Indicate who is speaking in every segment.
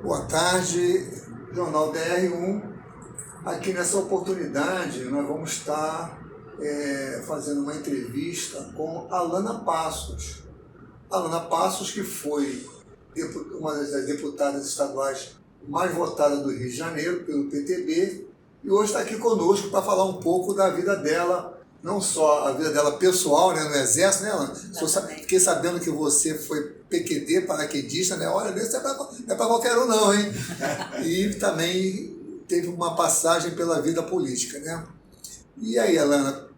Speaker 1: Boa tarde, Jornal DR1. Aqui nessa oportunidade nós vamos estar fazendo uma entrevista com Alana Passos. Alana Passos, que foi uma das deputadas estaduais mais votadas do Rio de Janeiro pelo PTB, e hoje está aqui conosco para falar um pouco da vida dela, não só a vida dela pessoal, né, no Exército, né, Alana? Fiquei sabendo que você foi PQD, paraquedista, né? Olha, isso não é para qualquer um não, hein? E também teve uma passagem pela vida política, né? E aí, Alana,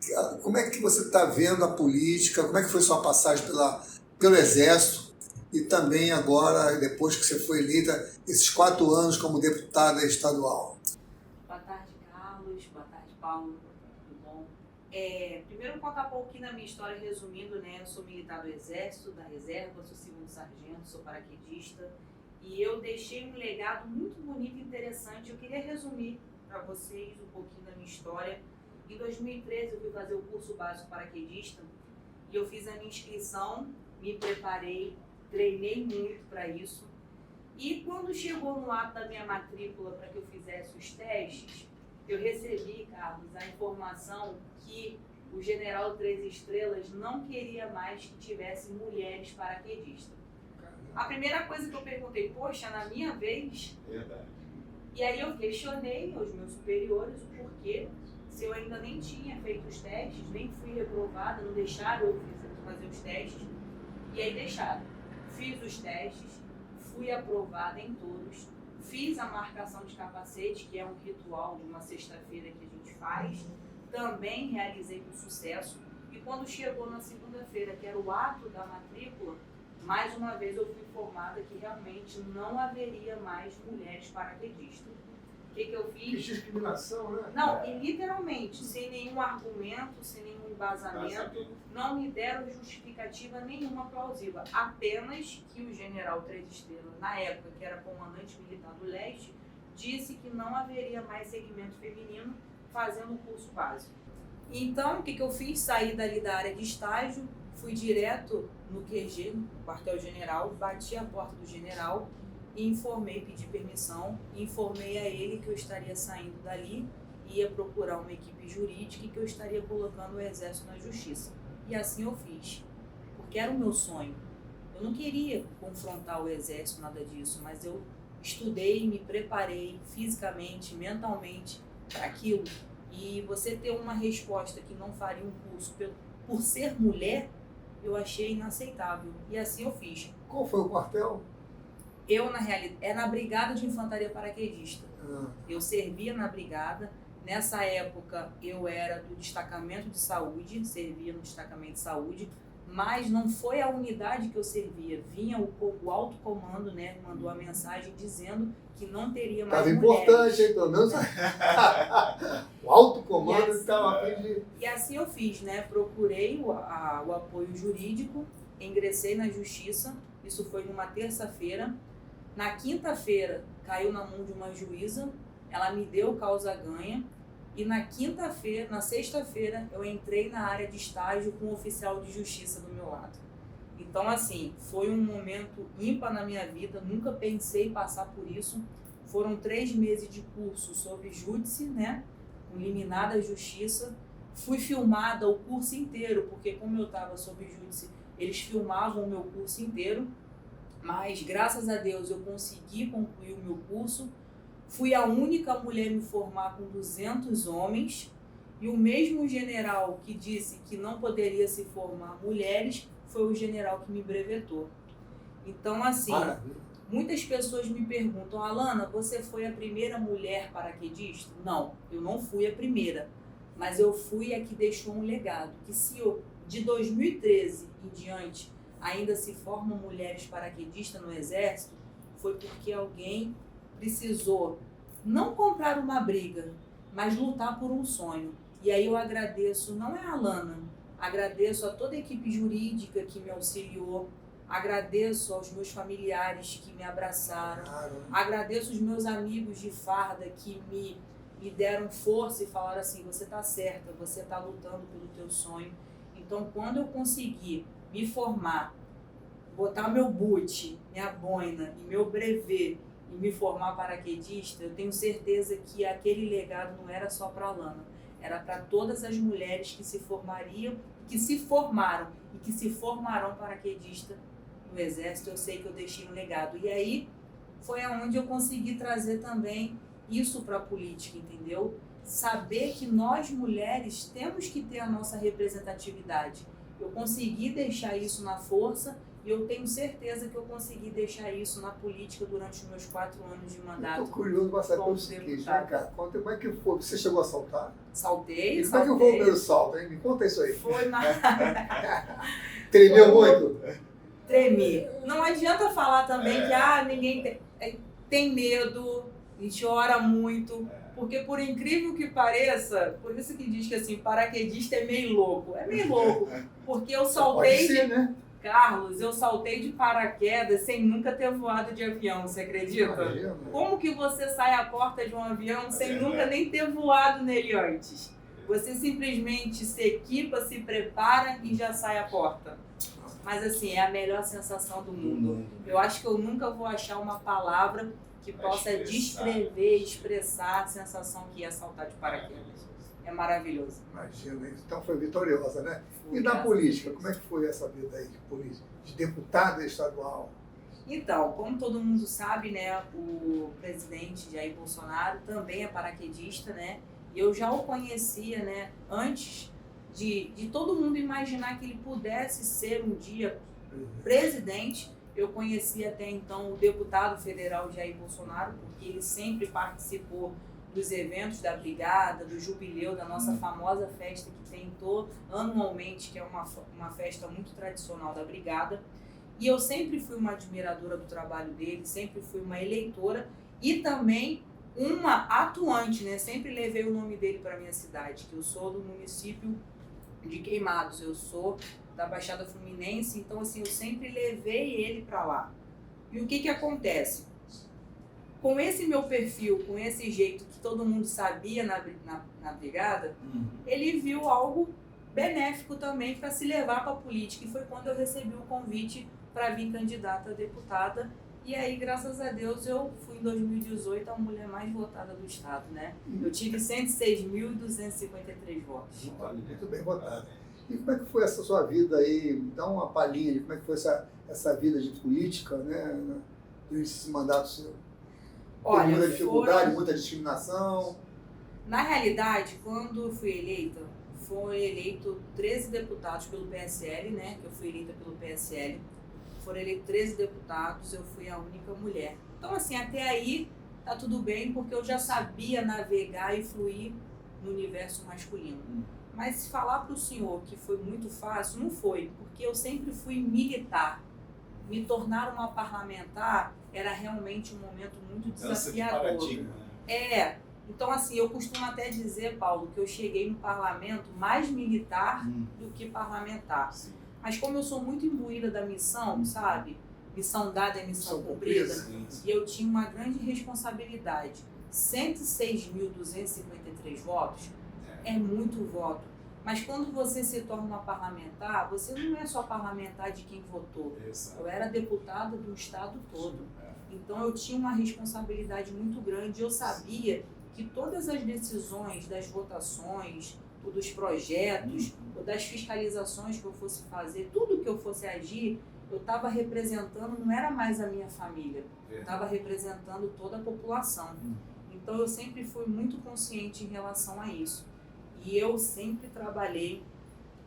Speaker 1: como é que você está vendo a política? Como é que foi sua passagem pelo Exército? E também agora, depois que você foi eleita, esses 4 anos como deputada estadual.
Speaker 2: Boa tarde, Carlos. Boa tarde, Paulo. Tudo bom? Primeiro, contar um pouquinho da minha história, resumindo, né? Eu sou militar do Exército, da Reserva, sou segundo sargento, sou paraquedista. E eu deixei um legado muito bonito e interessante. Eu queria resumir para vocês um pouquinho da minha história. Em 2013, eu fui fazer o curso básico paraquedista e eu fiz a minha inscrição, me preparei, treinei muito para isso. E quando chegou no ato da minha matrícula para que eu fizesse os testes, eu recebi, Carlos, a informação que o General 3 Estrelas não queria mais que tivesse mulheres paraquedistas. A primeira coisa que eu perguntei, poxa, na minha vez?
Speaker 3: Verdade.
Speaker 2: E aí eu questionei aos meus superiores o porquê, se eu ainda nem tinha feito os testes, nem fui reprovada, não deixaram eu fazer os testes, e aí deixaram. Fiz os testes, fui aprovada em todos, fiz a marcação de capacete, que é um ritual de uma sexta-feira que a gente faz, também realizei com sucesso, e quando chegou na segunda-feira, que era o ato da matrícula, mais uma vez eu fui informada que realmente não haveria mais mulheres paraquedistas. O que eu fiz?
Speaker 1: Que discriminação, né?
Speaker 2: Não, e literalmente, sem nenhum argumento, sem nenhum embasamento, não me deram justificativa nenhuma plausível. Apenas que o General 3 Estrelas, na época que era comandante militar do Leste, disse que não haveria mais segmento feminino fazendo o curso básico. Então, o que eu fiz? Saí dali da área de estágio, fui direto no QG, no quartel-general, bati a porta do general e informei, pedi permissão, informei a ele que eu estaria saindo dali, ia procurar uma equipe jurídica e que eu estaria colocando o Exército na justiça. E assim eu fiz, porque era o meu sonho. Eu não queria confrontar o Exército, nada disso, mas eu estudei, me preparei fisicamente, mentalmente para aquilo. E você ter uma resposta que não faria um curso por ser mulher, eu achei inaceitável. E assim eu fiz.
Speaker 1: Qual foi o quartel?
Speaker 2: Eu, na realidade, é na Brigada de Infantaria Paraquedista. Eu servia na brigada. Nessa época, eu era do destacamento de saúde, servia no destacamento de saúde, mas não foi a unidade que eu servia. Vinha o alto comando, né, mandou a mensagem dizendo que não teria mais
Speaker 1: Tava
Speaker 2: mulheres.
Speaker 1: Importante, hein, pelo menos. O alto comando estava a fim de...
Speaker 2: E assim eu fiz, né? Procurei o apoio jurídico, ingressei na justiça, isso foi numa terça-feira. Na quinta-feira, caiu na mão de uma juíza, ela me deu causa ganha, e na sexta-feira, eu entrei na área de estágio com um oficial de justiça do meu lado. Então, assim, foi um momento ímpar na minha vida, nunca pensei em passar por isso. Foram 3 meses de curso sobre júdice, né, com liminar da justiça. Fui filmada o curso inteiro, porque como eu estava sob júdice, eles filmavam o meu curso inteiro. Mas, graças a Deus, eu consegui concluir o meu curso. Fui a única mulher a me formar com 200 homens. E o mesmo general que disse que não poderia se formar mulheres foi o general que me brevetou. Então, assim, muitas pessoas me perguntam, Alana, você foi a primeira mulher paraquedista? Não, eu não fui a primeira. Mas eu fui a que deixou um legado. Que se eu, de 2013 em diante, ainda se formam mulheres paraquedistas no Exército, foi porque alguém precisou não comprar uma briga, mas lutar por um sonho. E aí eu agradeço, não é a Alana, agradeço a toda a equipe jurídica que me auxiliou, agradeço aos meus familiares que me abraçaram, agradeço os meus amigos de farda que me deram força e falaram assim, você está certa, você está lutando pelo teu sonho. Então, quando eu consegui me formar, botar meu boot, minha boina e meu brevet e me formar paraquedista, eu tenho certeza que aquele legado não era só para a Alana, era para todas as mulheres que se formariam, que se formaram e que se formarão paraquedista no Exército. Eu sei que eu deixei um legado. E aí foi aonde eu consegui trazer também isso para a política, entendeu? Saber que nós mulheres temos que ter a nossa representatividade. Eu consegui deixar isso na força e eu tenho certeza que eu consegui deixar isso na política durante os meus 4 anos de mandato.
Speaker 1: Estou curioso para saber o seguinte, cara, conta como é que foi? Você chegou a saltar?
Speaker 2: Saltei,
Speaker 1: e como é que foi o primeiro salto, hein? Me conta isso aí.
Speaker 2: Foi na...
Speaker 1: Tremeu muito?
Speaker 2: Tremi. Não adianta falar também que ninguém tem medo, a gente ora muito, porque por incrível que pareça, por isso que diz que assim, paraquedista é meio louco. É meio louco, porque eu saltei...
Speaker 1: Pode ser, né?
Speaker 2: Carlos, eu saltei de paraquedas sem nunca ter voado de avião, você acredita?
Speaker 1: Imagina.
Speaker 2: Como que você sai à porta de um avião sem nunca nem ter voado nele antes? Você simplesmente se equipa, se prepara e já sai à porta. Mas assim, é a melhor sensação do mundo. Eu acho que eu nunca vou achar uma palavra que possa descrever, expressar a sensação que é saltar de paraquedas. É maravilhoso.
Speaker 1: Imagina, então foi vitoriosa, né? E na política, como é que foi essa vida aí de política? De deputada estadual?
Speaker 2: Então, como todo mundo sabe, né, o presidente Jair Bolsonaro também é paraquedista, né? E eu já o conhecia, né, antes de todo mundo imaginar que ele pudesse ser um dia presidente. Eu conhecia até então o deputado federal Jair Bolsonaro, porque ele sempre participou dos eventos da Brigada, do Jubileu, da nossa famosa festa que tem anualmente, que é uma festa muito tradicional da Brigada. E eu sempre fui uma admiradora do trabalho dele, sempre fui uma eleitora e também uma atuante, né? Sempre levei o nome dele para minha cidade, que eu sou do município de Queimados, eu sou da Baixada Fluminense, então assim, eu sempre levei ele para lá. E o que acontece? Com esse meu perfil, com esse jeito que todo mundo sabia na Brigada, ele viu algo benéfico também para se levar para a política. E foi quando eu recebi o convite para vir candidata a deputada. E aí, graças a Deus, eu fui em 2018 a mulher mais votada do estado, né? Eu tive 106.253 votos.
Speaker 1: Muito bem votada. E como é que foi essa sua vida aí? Dá uma palhinha de como é que foi essa vida de política, né? Durante esse mandato seu.
Speaker 2: Olha,
Speaker 1: muita dificuldade, muita discriminação.
Speaker 2: Na realidade, quando eu fui eleita, foi eleito 13 deputados pelo PSL, né? Que eu fui eleita pelo PSL. Foram eleitos 13 deputados, eu fui a única mulher. Então, assim, até aí tá tudo bem, porque eu já sabia navegar e fluir no universo masculino. Mas se falar para o senhor que foi muito fácil, não foi, porque eu sempre fui militar. Me tornar uma parlamentar era realmente um momento muito desafiador. Então assim, eu costumo até dizer, Paulo, que eu cheguei no parlamento mais militar do que parlamentar. Sim. Mas como eu sou muito imbuída da missão, sabe? Missão dada é missão cumprida. E eu tinha uma grande responsabilidade. 106.253 votos é muito voto. Mas quando você se torna uma parlamentar, você não é só parlamentar de quem votou. Exato. Eu era deputada do estado todo. Então eu tinha uma responsabilidade muito grande. Eu sabia que todas as decisões das votações, ou dos projetos, ou das fiscalizações que eu fosse fazer, tudo que eu fosse agir, eu estava representando, não era mais a minha família, eu estava representando toda a população. Então eu sempre fui muito consciente em relação a isso. E eu sempre trabalhei,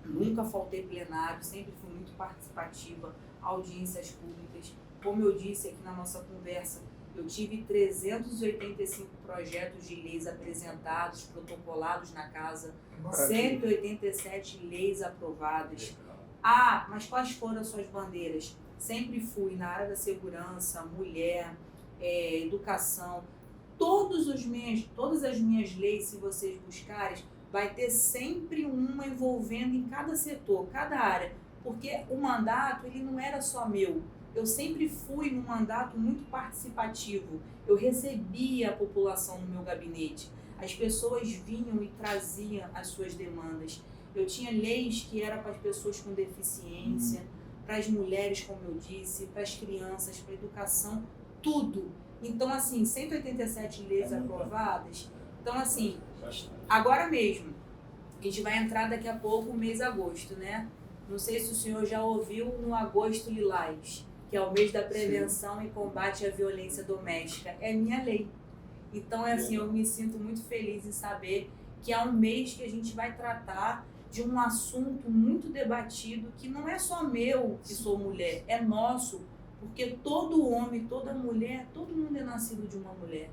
Speaker 2: nunca faltei plenário, sempre fui muito participativa, audiências públicas. Como eu disse aqui na nossa conversa, eu tive 385 projetos de leis apresentados, protocolados na casa, 187 leis aprovadas. Mas quais foram as suas bandeiras? Sempre fui na área da segurança, mulher, educação. Todas as minhas leis, se vocês buscarem, vai ter sempre uma envolvendo em cada setor, cada área, porque o mandato ele não era só meu. Eu sempre fui num mandato muito participativo. Eu recebia a população no meu gabinete. As pessoas vinham e traziam as suas demandas. Eu tinha leis que eram para as pessoas com deficiência, para as mulheres, como eu disse, para as crianças, para a educação, tudo. Então, assim, 187 leis aprovadas. Então, assim, agora mesmo, a gente vai entrar daqui a pouco o mês de agosto, né? Não sei se o senhor já ouviu no Agosto Lilás, que é o mês da prevenção e combate à violência doméstica. É minha lei. Então, é assim, eu me sinto muito feliz em saber que é um mês que a gente vai tratar de um assunto muito debatido, que não é só meu, que sou mulher, é nosso, porque todo homem, toda mulher, todo mundo é nascido de uma mulher.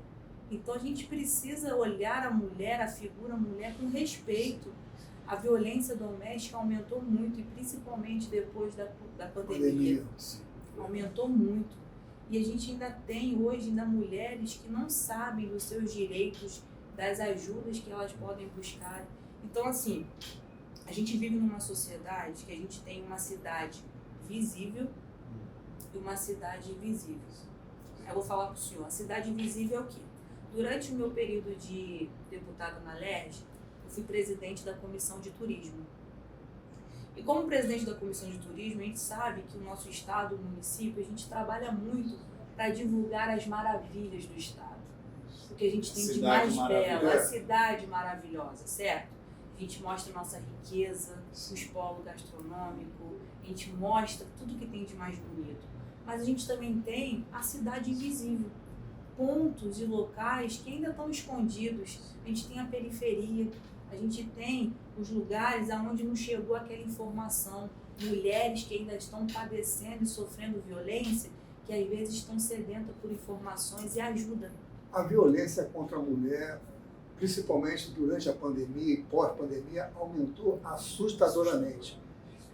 Speaker 2: Então a gente precisa olhar a mulher, a figura mulher com respeito. A violência doméstica aumentou muito, e principalmente depois da pandemia. Aumentou muito. E a gente ainda tem hoje ainda mulheres que não sabem dos seus direitos, das ajudas que elas podem buscar. Então, assim, a gente vive numa sociedade que a gente tem uma cidade visível e uma cidade invisível. Eu vou falar para o senhor, a cidade invisível é o quê? Durante o meu período de deputada na LERJ, eu fui presidente da Comissão de Turismo. E como presidente da Comissão de Turismo, a gente sabe que o nosso estado, o município, a gente trabalha muito para divulgar as maravilhas do estado. O que a gente tem de mais belo, a cidade maravilhosa, certo? A gente mostra a nossa riqueza, os polos gastronômicos, a gente mostra tudo que tem de mais bonito. Mas a gente também tem a cidade invisível, pontos e locais que ainda estão escondidos. A gente tem a periferia, a gente tem os lugares aonde não chegou aquela informação, mulheres que ainda estão padecendo e sofrendo violência, que às vezes estão sedentas por informações e ajuda.
Speaker 1: A violência contra a mulher, principalmente durante a pandemia e pós-pandemia, aumentou assustadoramente.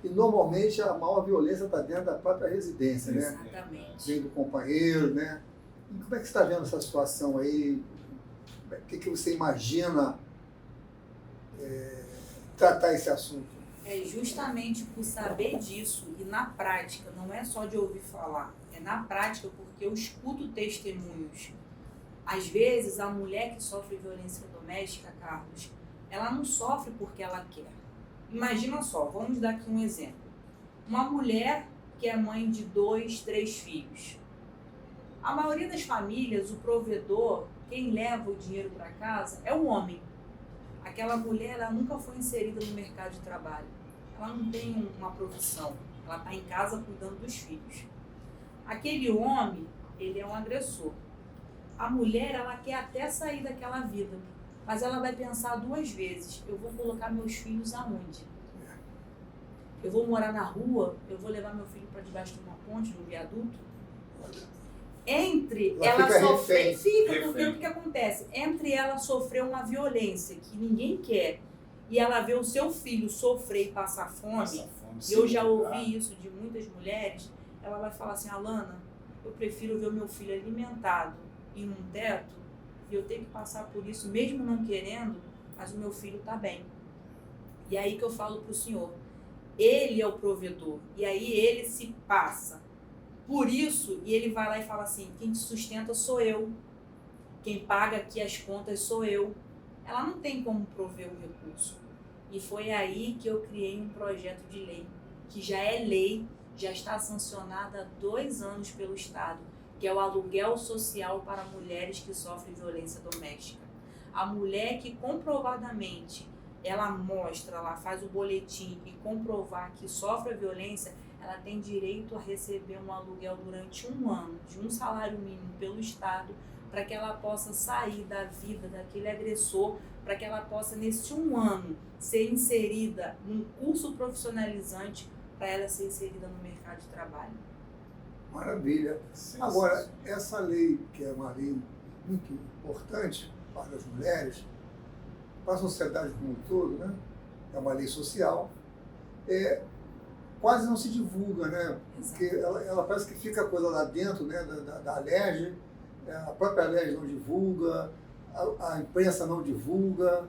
Speaker 1: E normalmente a maior violência está dentro da própria residência, né?
Speaker 2: Exatamente.
Speaker 1: Vem do companheiro, né? E como é que você está vendo essa situação aí? O que você imagina tratar esse assunto?
Speaker 2: É justamente por saber disso e na prática, não é só de ouvir falar, é na prática porque eu escuto testemunhos. Às vezes a mulher que sofre violência doméstica, Carlos, ela não sofre porque ela quer. Imagina só, vamos dar aqui um exemplo. Uma mulher que é mãe de 2, 3 filhos. A maioria das famílias, o provedor, quem leva o dinheiro para casa é o homem. Aquela mulher, ela nunca foi inserida no mercado de trabalho. Ela não tem uma profissão. Ela está em casa cuidando dos filhos. Aquele homem, ele é um agressor. A mulher, ela quer até sair daquela vida, mas ela vai pensar 2 vezes. Eu vou colocar meus filhos aonde? Eu vou morar na rua? Eu vou levar meu filho para debaixo de uma ponte, de um viaduto? Entre ela sofrer, fica, porque o que acontece? Entre ela sofrer uma violência que ninguém quer e ela ver o seu filho sofrer e passar fome, e eu já ouvi isso de muitas mulheres, ela vai falar assim: Alana, eu prefiro ver o meu filho alimentado e num teto, e eu tenho que passar por isso mesmo não querendo, mas o meu filho está bem. E aí que eu falo para o senhor, ele é o provedor, e aí ele se passa por isso, e ele vai lá e fala assim: quem te sustenta sou eu, quem paga aqui as contas sou eu. Ela não tem como prover o recurso. E foi aí que eu criei um projeto de lei, que já é lei, já está sancionada há 2 anos pelo Estado, que é o aluguel social para mulheres que sofrem violência doméstica. A mulher que comprovadamente ela mostra, ela faz o boletim e comprovar que sofre a violência, ela tem direito a receber um aluguel durante 1 ano, de um salário mínimo pelo Estado, para que ela possa sair da vida daquele agressor, para que ela possa, nesse 1 ano, ser inserida num curso profissionalizante, para ela ser inserida no mercado de trabalho.
Speaker 1: Maravilha. Agora, essa lei, que é uma lei muito importante para as mulheres, para a sociedade como um todo, né? É uma lei social, quase não se divulga, né? Porque ela parece que fica a coisa lá dentro, né? da LERJ, a própria LERJ não divulga, a imprensa não divulga.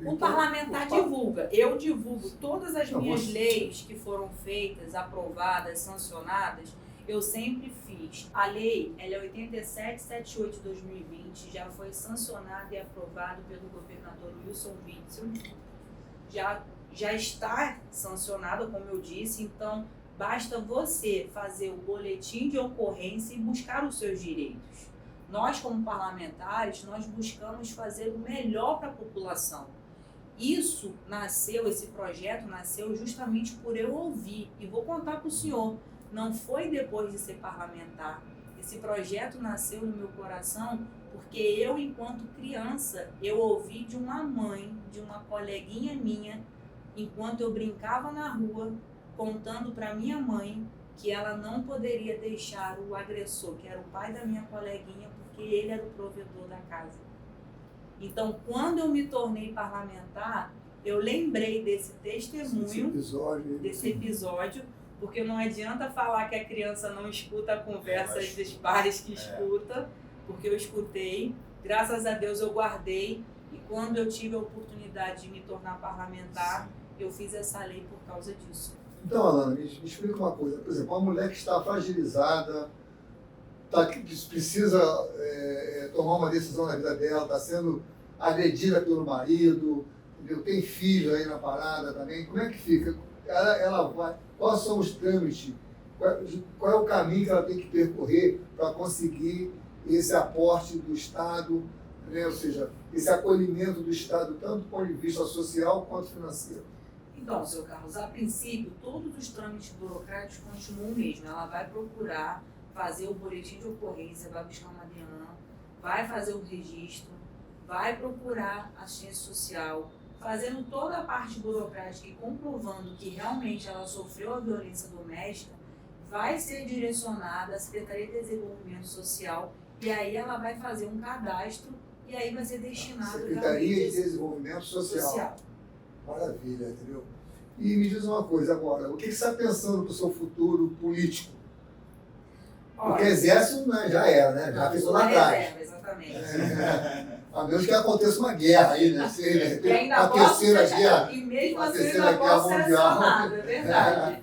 Speaker 2: O parlamentar divulga. Eu divulgo todas as minhas leis que foram feitas, aprovadas, sancionadas. Eu sempre fiz. A lei, ela é 8778 de 2020, já foi sancionada e aprovada pelo governador Wilson Witzel. Já está sancionada, como eu disse, então basta você fazer o boletim de ocorrência e buscar os seus direitos. Nós, como parlamentares, nós buscamos fazer o melhor para a população. Isso nasceu, esse projeto nasceu justamente por eu ouvir. E vou contar para o senhor, não foi depois de ser parlamentar. Esse projeto nasceu no meu coração porque eu, enquanto criança, eu ouvi de uma mãe, de uma coleguinha minha, enquanto eu brincava na rua, contando para minha mãe que ela não poderia deixar o agressor, que era o pai da minha coleguinha, porque ele era o provedor da casa. Então, quando eu me tornei parlamentar, eu lembrei desse testemunho, desse episódio, porque não adianta falar que a criança não escuta a conversa dos pais que escuta, porque eu escutei, graças a Deus eu guardei, e quando eu tive a oportunidade de me tornar parlamentar, eu fiz essa lei por causa disso.
Speaker 1: Então, Alana, me explica uma coisa. Por exemplo, uma mulher que está fragilizada, precisa tomar uma decisão na vida dela, está sendo agredida pelo marido, entendeu? Tem filho aí na parada também. Como é que fica? Ela vai, quais são os trâmites? Qual é o caminho que ela tem que percorrer para conseguir esse aporte do Estado, né? Ou seja, esse acolhimento do Estado, tanto do ponto de vista social quanto financeiro?
Speaker 2: Então, seu Carlos, a princípio, todos os trâmites burocráticos continuam o mesmo. Ela vai procurar fazer o boletim de ocorrência, vai buscar uma DEAN, vai fazer o registro, vai procurar assistência social, fazendo toda a parte burocrática e comprovando que realmente ela sofreu a violência doméstica, vai ser direcionada à Secretaria de Desenvolvimento Social e aí ela vai fazer um cadastro e aí vai ser destinado...
Speaker 1: Secretaria de Desenvolvimento Social. Maravilha, entendeu? E me diz uma coisa agora, o que você está pensando para o seu futuro político? Porque exército, né, já era, né? Já ficou lá atrás.
Speaker 2: Exatamente.
Speaker 1: A menos que aconteça uma guerra aí, né? A terceira guerra.
Speaker 2: E mesmo assim ainda posso ser acionado, é verdade.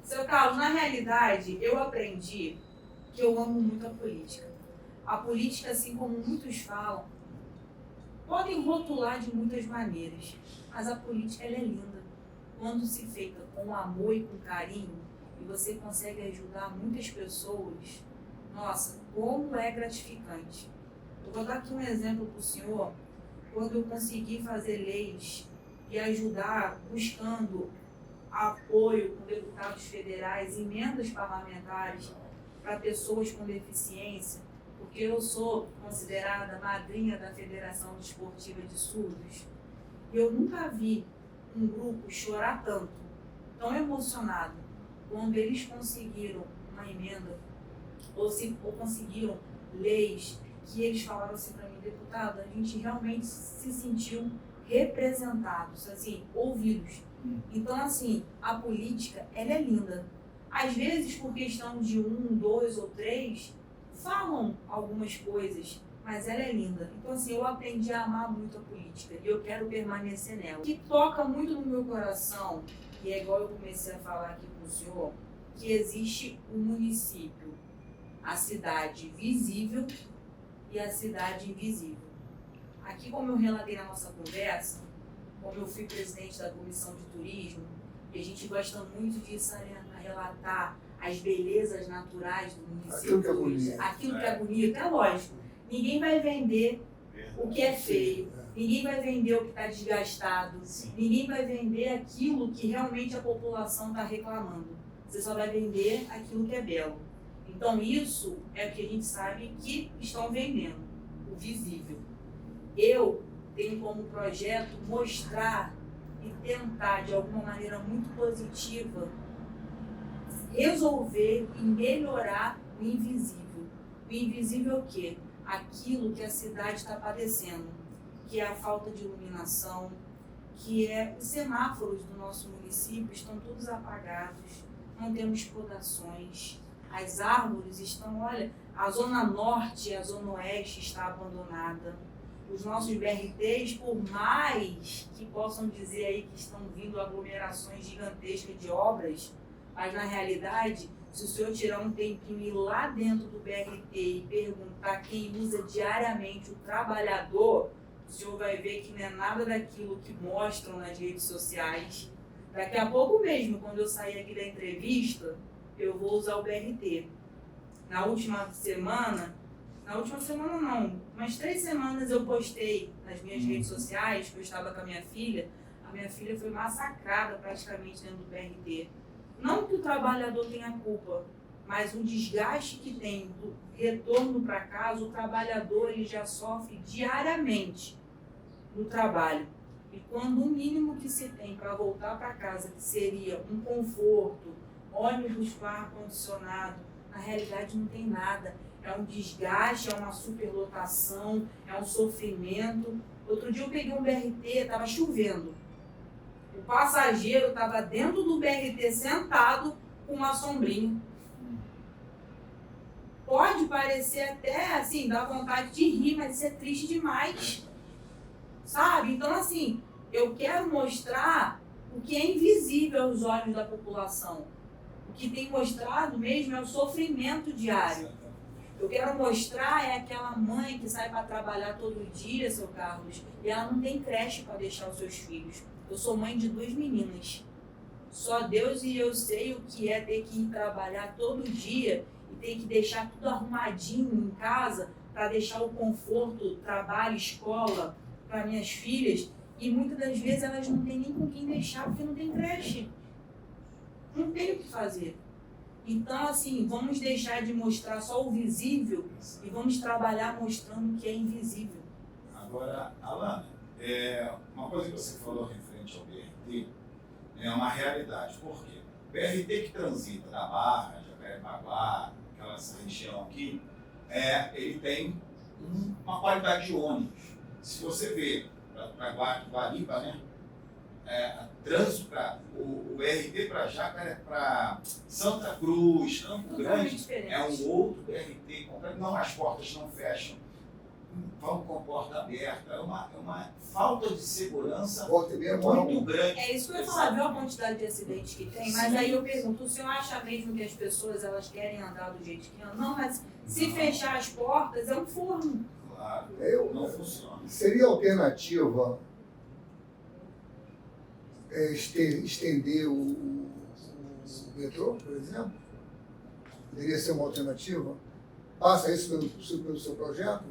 Speaker 2: Seu Carlos, na realidade, eu aprendi que eu amo muito a política. A política, assim como muitos falam, podem rotular de muitas maneiras, mas a política ela é linda. Quando se feita com amor e com carinho, e você consegue ajudar muitas pessoas, nossa, como é gratificante. Eu vou dar aqui um exemplo para o senhor, quando eu consegui fazer leis e ajudar, buscando apoio com deputados federais, emendas parlamentares para pessoas com deficiência, porque eu sou considerada madrinha da Federação Desportiva de Surdos, e eu nunca vi um grupo chorar tanto, tão emocionado, quando eles conseguiram uma emenda, ou conseguiram leis, que eles falaram assim para mim, deputada, a gente realmente se sentiu representados, assim, ouvidos. Então, assim, a política, ela é linda. Às vezes, por questão de 1, 2 ou 3, falam algumas coisas, mas ela é linda. Então, assim, eu aprendi a amar muito a política e eu quero permanecer nela. O que toca muito no meu coração, e é igual eu comecei a falar aqui com o senhor, que existe o município, a cidade visível e a cidade invisível. Aqui, como eu relatei na nossa conversa, como eu fui presidente da Comissão de Turismo, e a gente gosta muito de relatar as belezas naturais do município. Aquilo que é bonito, é lógico. Ninguém vai vender o que é feio, ninguém vai vender o que está desgastado, ninguém vai vender aquilo que realmente a população está reclamando. Você só vai vender aquilo que é belo. Então isso é o que a gente sabe que estão vendendo, o visível. Eu tenho como projeto mostrar e tentar de alguma maneira muito positiva resolver e melhorar o invisível. O invisível é o quê? Aquilo que a cidade está padecendo, que é a falta de iluminação, que é os semáforos do nosso município estão todos apagados, não temos podações, as árvores estão, olha, a zona norte e a zona oeste está abandonada. Os nossos BRTs, por mais que possam dizer aí que estão vindo aglomerações gigantescas de obras, mas na realidade, se o senhor tirar um tempinho e ir lá dentro do BRT e perguntar quem usa diariamente o trabalhador, o senhor vai ver que não é nada daquilo que mostram nas redes sociais. Daqui a pouco mesmo, quando eu sair aqui da entrevista, eu vou usar o BRT. Na última semana, Na última semana não, umas 3 semanas eu postei nas minhas redes sociais que eu estava com a minha filha. A minha filha foi massacrada praticamente dentro do BRT. Não que o trabalhador tenha culpa, mas o desgaste que tem do retorno para casa, o trabalhador ele já sofre diariamente no trabalho. E quando o mínimo que se tem para voltar para casa, que seria um conforto, ônibus com ar-condicionado, na realidade não tem nada. É um desgaste, é uma superlotação, é um sofrimento. Outro dia eu peguei um BRT, estava chovendo. O passageiro estava dentro do BRT sentado com uma sombrinha. Pode parecer até assim, dá vontade de rir, mas isso é triste demais. Sabe? Então, assim, eu quero mostrar o que é invisível aos olhos da população. O que tem mostrado mesmo é o sofrimento diário. Eu quero mostrar é aquela mãe que sai para trabalhar todo dia, seu Carlos, e ela não tem creche para deixar os seus filhos. Eu sou mãe de 2 meninas. Só Deus e eu sei o que é ter que ir trabalhar todo dia e ter que deixar tudo arrumadinho em casa para deixar o conforto, trabalho, escola para minhas filhas. E muitas das vezes elas não têm nem com quem deixar porque não tem creche. Não tem o que fazer. Então, assim, vamos deixar de mostrar só o visível e vamos trabalhar mostrando o que é invisível.
Speaker 3: Agora, Alana, uma coisa que você falou referente ao BRT é uma realidade. Por quê? O BRT que transita da Barra, Jacarepaguá, aquela região aqui, ele tem uma qualidade de ônibus. Se você vê para Guariba, né? Trânsito para o BRT para Jacaré, para Santa Cruz, Campo Grande, é um outro BRT completo. Não, as portas não fecham, vão com a porta aberta. É uma falta de segurança muito grande.
Speaker 2: É isso que eu ia falar, viu a quantidade de acidentes que tem? Mas aí eu pergunto, o senhor acha mesmo que as pessoas elas querem andar do jeito que andam? Não, mas se fechar as portas é um forno.
Speaker 3: Claro, não funciona.
Speaker 1: Seria alternativa estender o metrô, por exemplo? Poderia ser uma alternativa? Passa isso pelo seu projeto?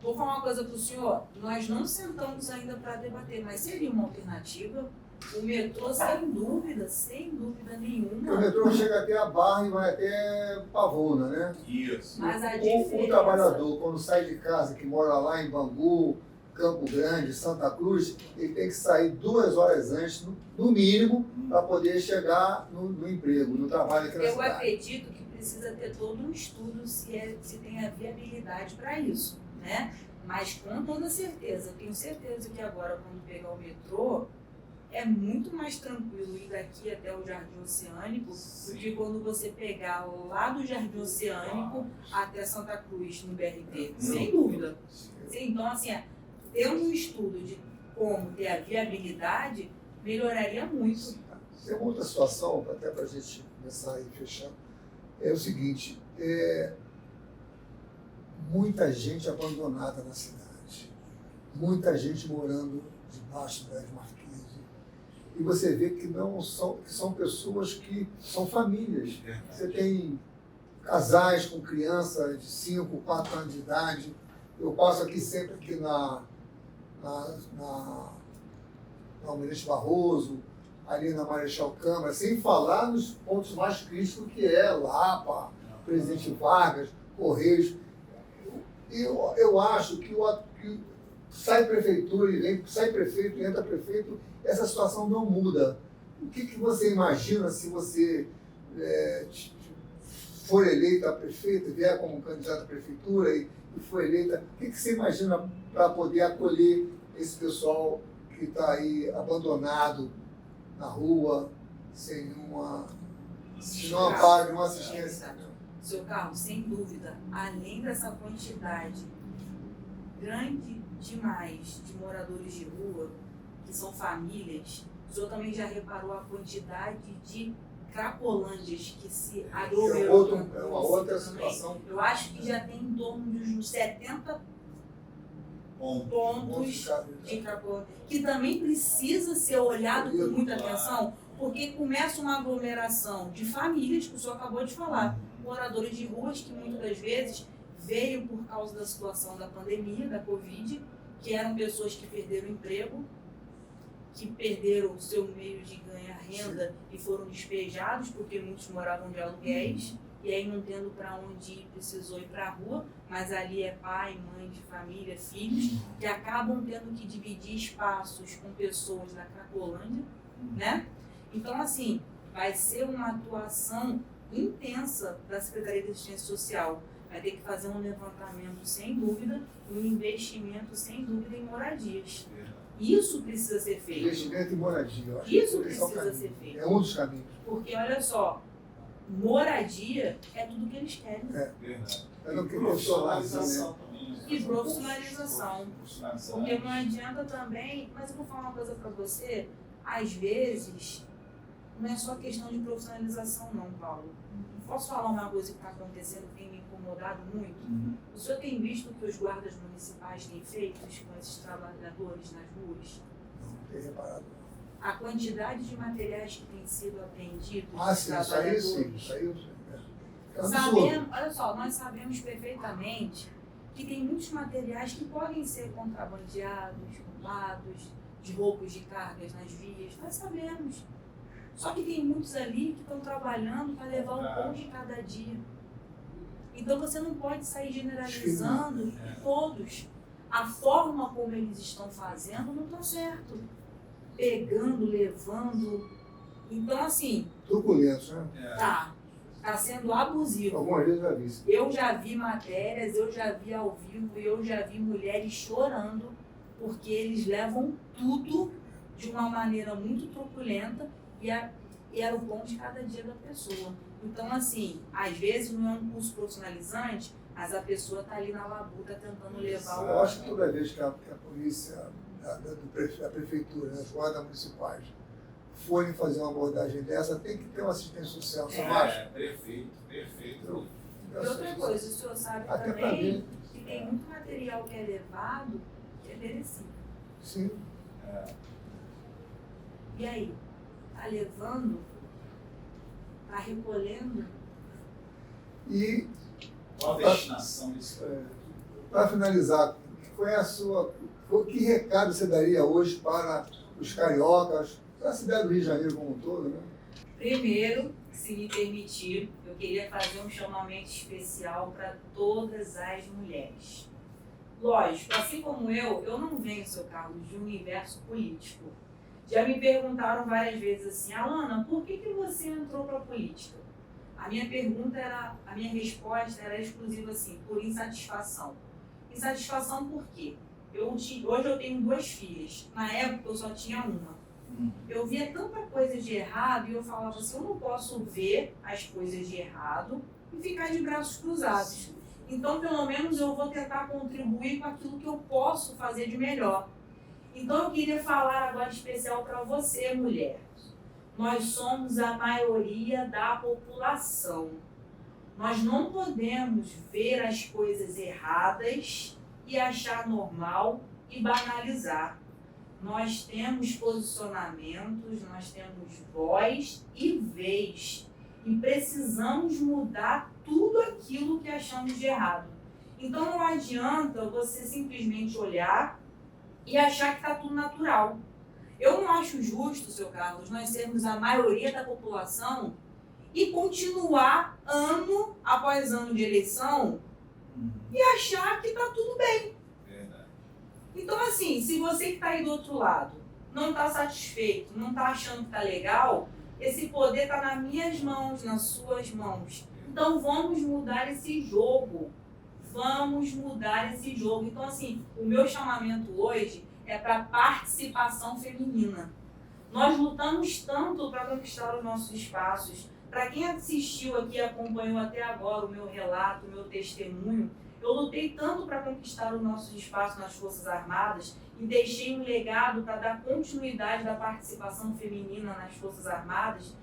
Speaker 2: Vou falar uma coisa para o senhor, nós não sentamos ainda para debater, mas seria uma alternativa. O metrô, sem dúvida nenhuma.
Speaker 1: O metrô chega até a Barra e vai até Pavuna, né?
Speaker 3: Isso.
Speaker 2: Mas a diferença...
Speaker 1: O trabalhador, quando sai de casa, que mora lá em Bangu, Campo Grande, Santa Cruz, ele tem que sair 2 horas antes, no mínimo, para poder chegar no emprego, no trabalho aqui na cidade.
Speaker 2: Eu acredito que precisa ter todo um estudo se tem a viabilidade para isso, né? Mas com toda certeza, tenho certeza que agora, quando pegar o metrô, é muito mais tranquilo ir daqui até o Jardim Oceânico do que quando você pegar lá do Jardim Oceânico até Santa Cruz, no BRT. Sem dúvida. Então, assim, tendo um estudo de como ter a viabilidade, melhoraria muito.
Speaker 1: Tem uma outra situação, até para a gente começar e fechar, é o seguinte, muita gente abandonada na cidade, muita gente morando debaixo das marquises, e você vê que são pessoas que são famílias. Você tem casais com crianças de 5, 4 anos de idade. Eu passo aqui sempre na Almirante Barroso, ali na Marechal Câmara, sem falar nos pontos mais críticos que é Lapa, Presidente Vargas, Correios. Eu acho que sai prefeitura e vem, sai prefeito e entra prefeito, essa situação não muda. O que você imagina se você for eleita a prefeita, vier como candidata à prefeitura e for eleita, o que você imagina para poder acolher esse pessoal que está aí abandonado na rua, sem nenhuma amparo, nenhuma assistência?
Speaker 2: Seu Carlos, sem dúvida, além dessa quantidade grande demais de moradores de rua, que são famílias, o senhor também já reparou a quantidade de cracolândias que se aglomeram?
Speaker 1: É uma outra situação.
Speaker 2: Eu acho que já tem em torno de uns 70 pontos de cracolândia, que também precisa ser olhado com muita atenção, porque começa uma aglomeração de famílias, que o senhor acabou de falar, moradores de ruas que muitas das vezes veio por causa da situação da pandemia, da Covid, que eram pessoas que perderam o emprego, que perderam o seu meio de ganhar renda e foram despejados, porque muitos moravam de aluguéis, e aí não tendo para onde ir, precisou ir para a rua, mas ali é pai, mãe de família, filhos, que acabam tendo que dividir espaços com pessoas da Cracolândia, né? Então, assim, vai ser uma atuação intensa da Secretaria de Assistência Social. Vai ter que fazer um levantamento, sem dúvida, um investimento, sem dúvida, em moradias. Isso precisa ser feito.
Speaker 1: Investimento em moradia. Eu acho
Speaker 2: Isso
Speaker 1: que esse é o
Speaker 2: precisa ser
Speaker 1: caminho.
Speaker 2: feito.
Speaker 1: É um dos caminhos.
Speaker 2: Porque, olha só, moradia é tudo que eles querem.
Speaker 3: Verdade.
Speaker 1: É no que
Speaker 3: Profissionalização também. Né?
Speaker 2: E profissionalização.
Speaker 3: Profissionalização.
Speaker 2: Porque não adianta também, mas eu vou falar uma coisa para você, às vezes, não é só questão de profissionalização não, Paulo. Posso falar uma coisa que está acontecendo que tem me incomodado muito? O senhor tem visto o que os guardas municipais têm feito com esses trabalhadores nas ruas?
Speaker 1: Não tenho reparado.
Speaker 2: A quantidade de materiais que tem sido apreendidos
Speaker 1: Ah,
Speaker 2: dos
Speaker 1: sim, isso aí
Speaker 2: trabalhadores.
Speaker 1: sim. Isso aí eu sei. É absurdo.
Speaker 2: Sabemos, olha só, nós sabemos perfeitamente que tem muitos materiais que podem ser contrabandeados, roubados, de roubos de cargas nas vias, nós sabemos. Só que tem muitos ali que estão trabalhando para levar o pão de cada dia. Então você não pode sair generalizando todos. A forma como eles estão fazendo não está certo. Pegando, levando. Então, assim,
Speaker 1: Truculentos, né?
Speaker 2: tá sendo abusivo.
Speaker 1: Algumas vezes eu já vi isso.
Speaker 2: Eu já vi matérias, eu já vi ao vivo, eu já vi mulheres chorando porque eles levam tudo de uma maneira muito truculenta e era o pão de cada dia da pessoa. Então, assim, às vezes não é um curso profissionalizante, mas a pessoa está ali na labuta tentando levar
Speaker 1: Eu acho que toda vez que a polícia, a prefeitura, as guardas municipais forem fazer uma abordagem dessa, tem que ter uma assistência social, você não acha?
Speaker 3: Perfeito.
Speaker 2: E outra coisa, o senhor sabe
Speaker 1: Até pra
Speaker 2: também
Speaker 1: ver.
Speaker 2: que tem muito material que é levado que é perecível.
Speaker 1: Sim.
Speaker 2: E aí? Tá levando? Tá recolhendo?
Speaker 1: E,
Speaker 3: Qual a destinação disso?
Speaker 1: para finalizar, que recado você daria hoje para os cariocas, para a cidade do Rio de Janeiro como um todo, né?
Speaker 2: Primeiro, se me permitir, eu queria fazer um chamamento especial para todas as mulheres. Lógico, assim como eu não venho, seu Carlos, de um universo político. Já me perguntaram várias vezes assim, Alana, por que você entrou para a política? A minha resposta era exclusiva assim, por insatisfação. Insatisfação por quê? Hoje eu tenho 2 filhas, na época eu só tinha uma. Eu via tanta coisa de errado e eu falava assim, eu não posso ver as coisas de errado e ficar de braços cruzados. Então, pelo menos eu vou tentar contribuir com aquilo que eu posso fazer de melhor. Então, eu queria falar agora especial para você, mulher. Nós somos a maioria da população. Nós não podemos ver as coisas erradas e achar normal e banalizar. Nós temos posicionamentos, nós temos voz e vez. E precisamos mudar tudo aquilo que achamos de errado. Então não adianta você simplesmente olhar e achar que está tudo natural. Eu não acho justo, seu Carlos, nós sermos a maioria da população e continuar ano após ano de eleição e achar que está tudo bem.
Speaker 3: Verdade.
Speaker 2: Então, assim, se você que está aí do outro lado não está satisfeito, não está achando que está legal, esse poder está nas minhas mãos, nas suas mãos. Então, vamos mudar esse jogo. Vamos mudar esse jogo. Então, assim, o meu chamamento hoje é para participação feminina. Nós lutamos tanto para conquistar os nossos espaços. Para quem assistiu aqui e acompanhou até agora o meu relato, o meu testemunho, eu lutei tanto para conquistar os nossos espaços nas Forças Armadas e deixei um legado para dar continuidade da participação feminina nas Forças Armadas.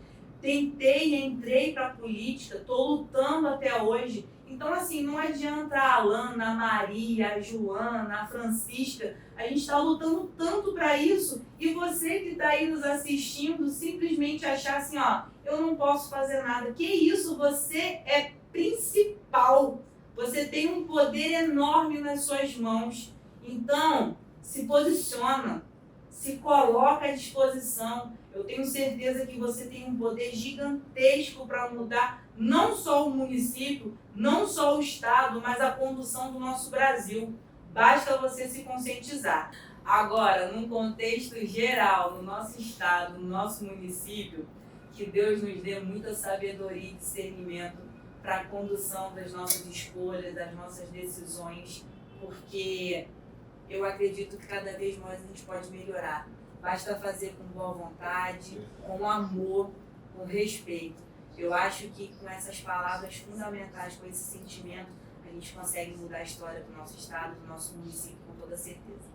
Speaker 2: Tentei, entrei para a política, estou lutando até hoje. Então, assim, não adianta a Alana, a Maria, a Joana, a Francisca, a gente está lutando tanto para isso e você que está aí nos assistindo simplesmente achar assim, ó, eu não posso fazer nada. Que isso, você é principal. Você tem um poder enorme nas suas mãos. Então, se posiciona, se coloca à disposição. Eu tenho certeza que você tem um poder gigantesco para mudar não só o município, não só o estado, mas a condução do nosso Brasil. Basta você se conscientizar. Agora, num contexto geral, no nosso estado, no nosso município, que Deus nos dê muita sabedoria e discernimento para a condução das nossas escolhas, das nossas decisões, porque eu acredito que cada vez mais a gente pode melhorar. Basta fazer com boa vontade, com amor, com respeito. Eu acho que com essas palavras fundamentais, com esse sentimento, a gente consegue mudar a história do nosso estado, do nosso município, com toda certeza.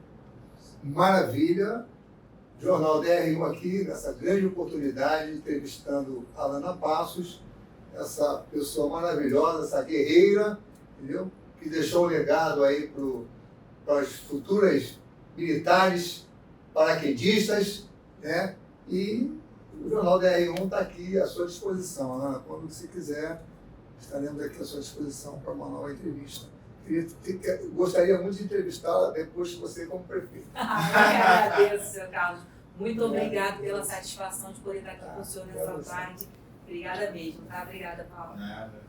Speaker 1: Maravilha! Jornal DR1 aqui, nessa grande oportunidade, entrevistando a Alana Passos, essa pessoa maravilhosa, essa guerreira, entendeu? Que deixou um legado aí para as futuras militares paraquedistas, né? E o Jornal DR1 está aqui à sua disposição, Alana. Quando você quiser, estaremos aqui à sua disposição para uma nova entrevista. Gostaria muito de entrevistá-la depois de você como prefeito.
Speaker 2: Eu que agradeço, seu Carlos. Muito obrigado pela satisfação de poder estar aqui com o senhor nessa tarde. Obrigada mesmo, tá? Obrigada, Paulo.
Speaker 3: Nada.